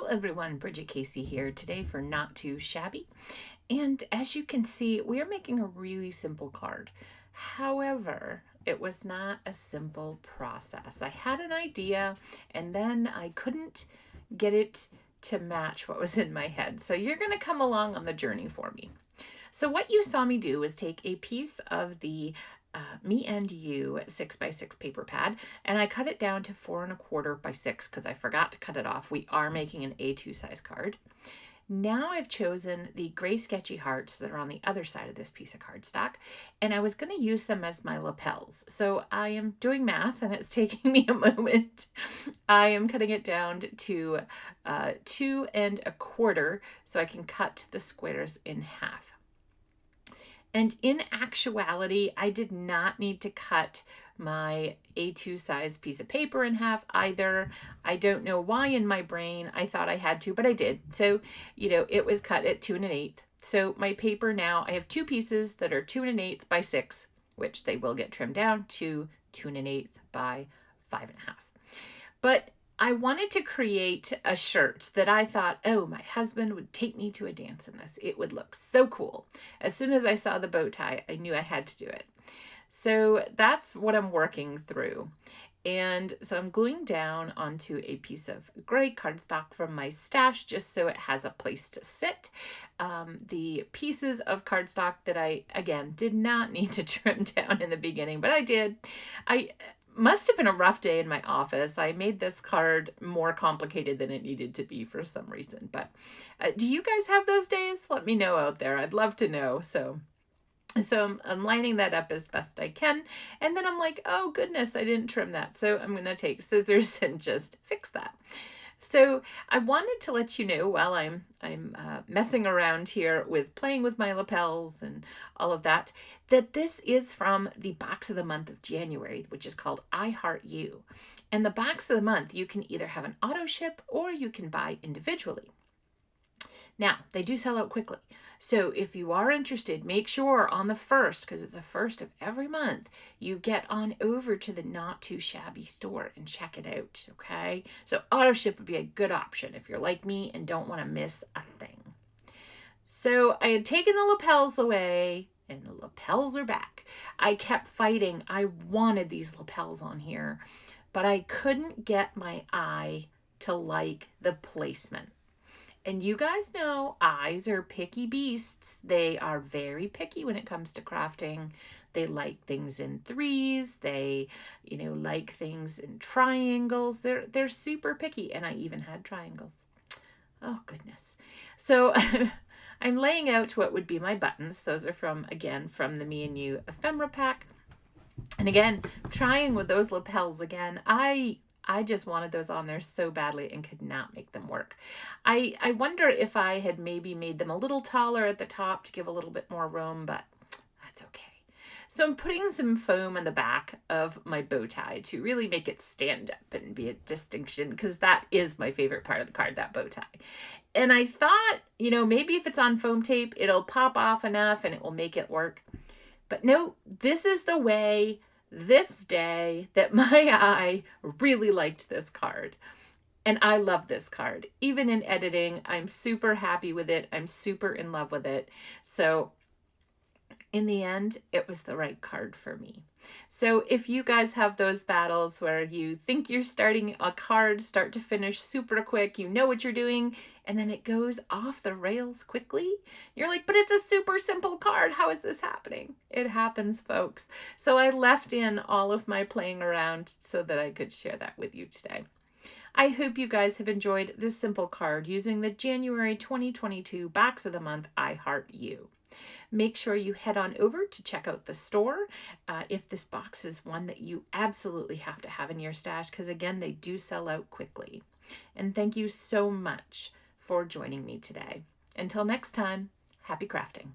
everyone, Bridget Casey here today for Not Too Shabby. And as you can see, we are making a really simple card. However, it was not a simple process. I had an idea and then I couldn't get it to match what was in my head. So you're going to come along on the journey for me. So what you saw me do was take a piece of the Me and You 6x6 paper pad, and I cut it down to 4¼ by 6 because I forgot to cut it off. We are making an A2 size card. Now I've chosen the gray sketchy hearts that are on the other side of this piece of cardstock, and I was going to use them as my lapels. So I am doing math, and it's taking me a moment. I am cutting it down to 2¼ so I can cut the squares in half. And in actuality, I did not need to cut my A2 size piece of paper in half either. I don't know why in my brain I thought I had to, but I did. So, it was cut at 2 1/8. So my paper now, I have two pieces that are 2 1/8 by 6, which they will get trimmed down to 2 1/8 by 5½. But I wanted to create a shirt that I thought, oh, my husband would take me to a dance in this. It would look so cool. As soon as I saw the bow tie, I knew I had to do it. So that's what I'm working through. And so I'm gluing down onto a piece of gray cardstock from my stash just so it has a place to sit. The pieces of cardstock that I, again, did not need to trim down in the beginning, but I did. I must have been a rough day in my office. I made this card more complicated than it needed to be for some reason. But do you guys have those days? Let me know out there. I'd love to know. So I'm lining that up as best I can. And then I'm like, oh goodness, I didn't trim that. So I'm going to take scissors and just fix that. So I wanted to let you know while I'm messing around here with playing with my lapels and all of that, that this is from the box of the month of January, which is called I Heart You. And the box of the month, you can either have an auto ship or you can buy individually. Now, they do sell out quickly. So if you are interested, make sure on the 1st, because it's the 1st of every month, you get on over to the Not Too Shabby store and check it out, okay? So auto ship would be a good option if you're like me and don't want to miss a thing. So I had taken the lapels away, and the lapels are back. I kept fighting. I wanted these lapels on here, but I couldn't get my eye to like the placement. And you guys know eyes are picky beasts. They are very picky when it comes to crafting. They like things in threes. They, like things in triangles. They're super picky. And I even had triangles. Oh, goodness. So I'm laying out what would be my buttons. Those are from the Me and You ephemera pack. And again, trying with those lapels again, I just wanted those on there so badly and could not make them work. I wonder if I had maybe made them a little taller at the top to give a little bit more room, but that's okay. So I'm putting some foam on the back of my bow tie to really make it stand up and be a distinction, because that is my favorite part of the card, that bow tie. And I thought, maybe if it's on foam tape, it'll pop off enough and it will make it work. But no, this is the way this day that my eye really liked this card. And I love this card. Even in editing, I'm super happy with it. I'm super in love with it. So in the end, it was the right card for me. So if you guys have those battles where you think you're starting a card start to finish super quick, you know what you're doing, and then it goes off the rails quickly, you're like, but it's a super simple card. How is this happening? It happens, folks. So I left in all of my playing around so that I could share that with you today. I hope you guys have enjoyed this simple card using the January 2022 box of the month I Heart You. Make sure you head on over to check out the store if this box is one that you absolutely have to have in your stash, because again, they do sell out quickly. And thank you so much for joining me today. Until next time, happy crafting.